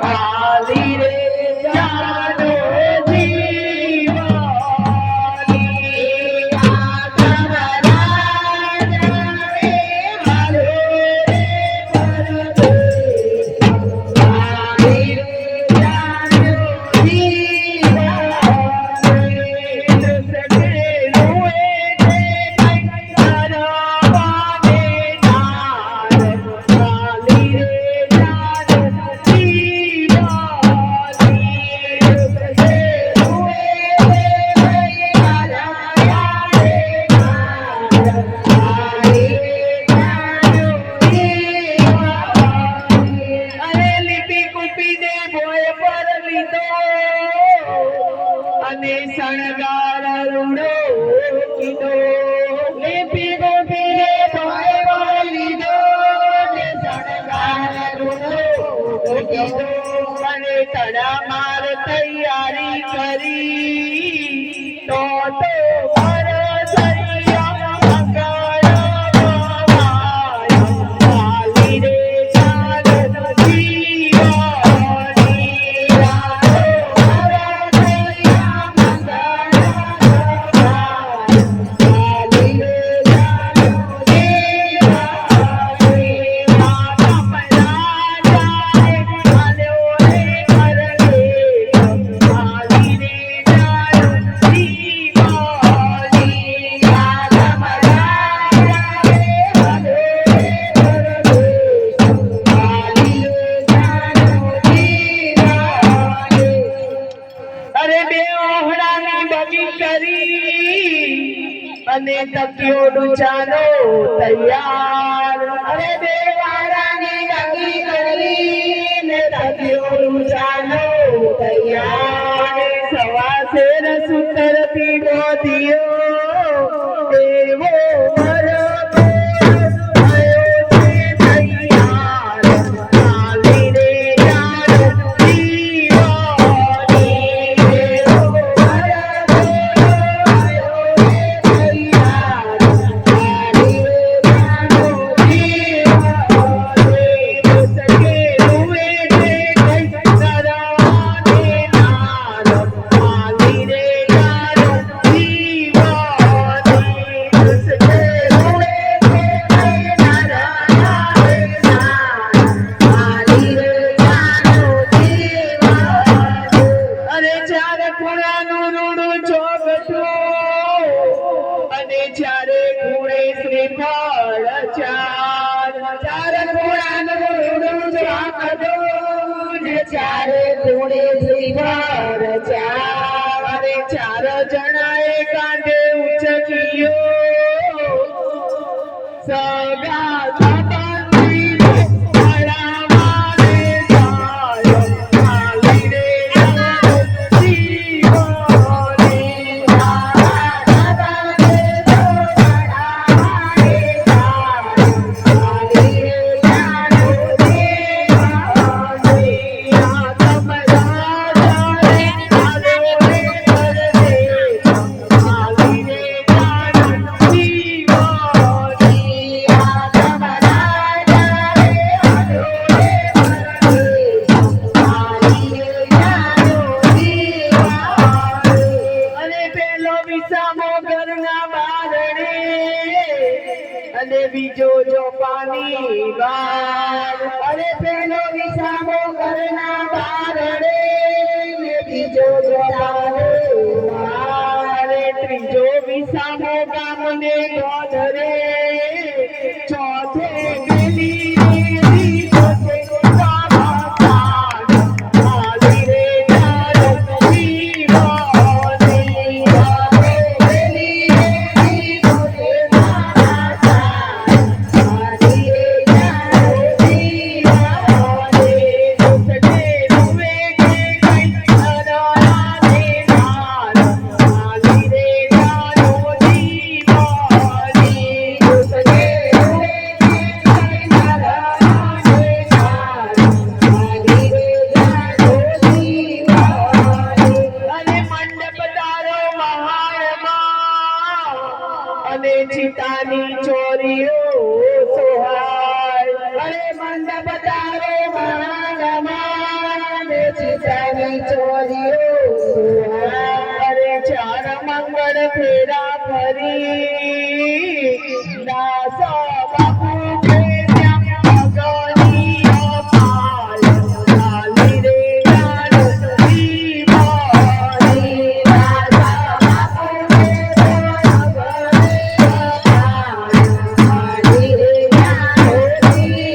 હાલી રે જાનો અને શણગાર રૂડો કીધો લીપી ગોપીને ભોય લીધો ને શણગાર રૂડો કીધો અને તડામાર તૈયારી કરી તો અને તકિયો ડુચાનો તૈયાર અરે દેવારાની ડગી કરી ને તકિયો ડુચાનો તૈયાર સવા શેર સૂતર પીડો દિયો દેવો ચારે ખૂણે શ્રીફળ ચાર ખૂણાનું રૂડું ચાકડો ને ચારે ખૂણે શ્રીફળ ચાર ચાર જણાએ કાંધે ઉચકીયો સગા અને બીજો ચોપાની બાર અરે પેલો વિસામો ઘરના બારણે ને બીજો ચોપાની બાર ત્રીજો વિસામો ગામને ગોધરે ચોથે ગલી ચોથે સીતાની ચોરીઓ અરે ચાર મંગળ ફેરા ફરી દાસ બાપુ પ્રેમ્યા મગનીય પાલ ચાલી રે ગાડો જીવની દાસ બાપુ પ્રેમ્યા મગનીય પાલ ચાલી રે ગાડો જીવની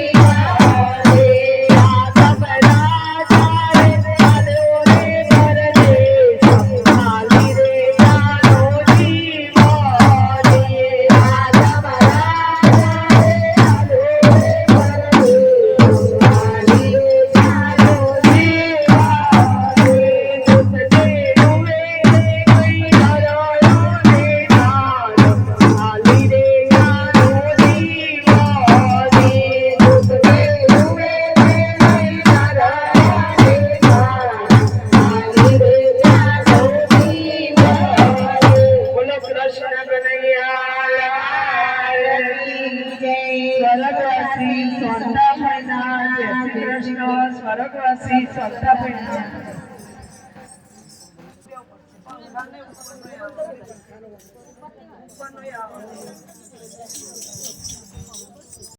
સ્વર્ગવાસી સંતા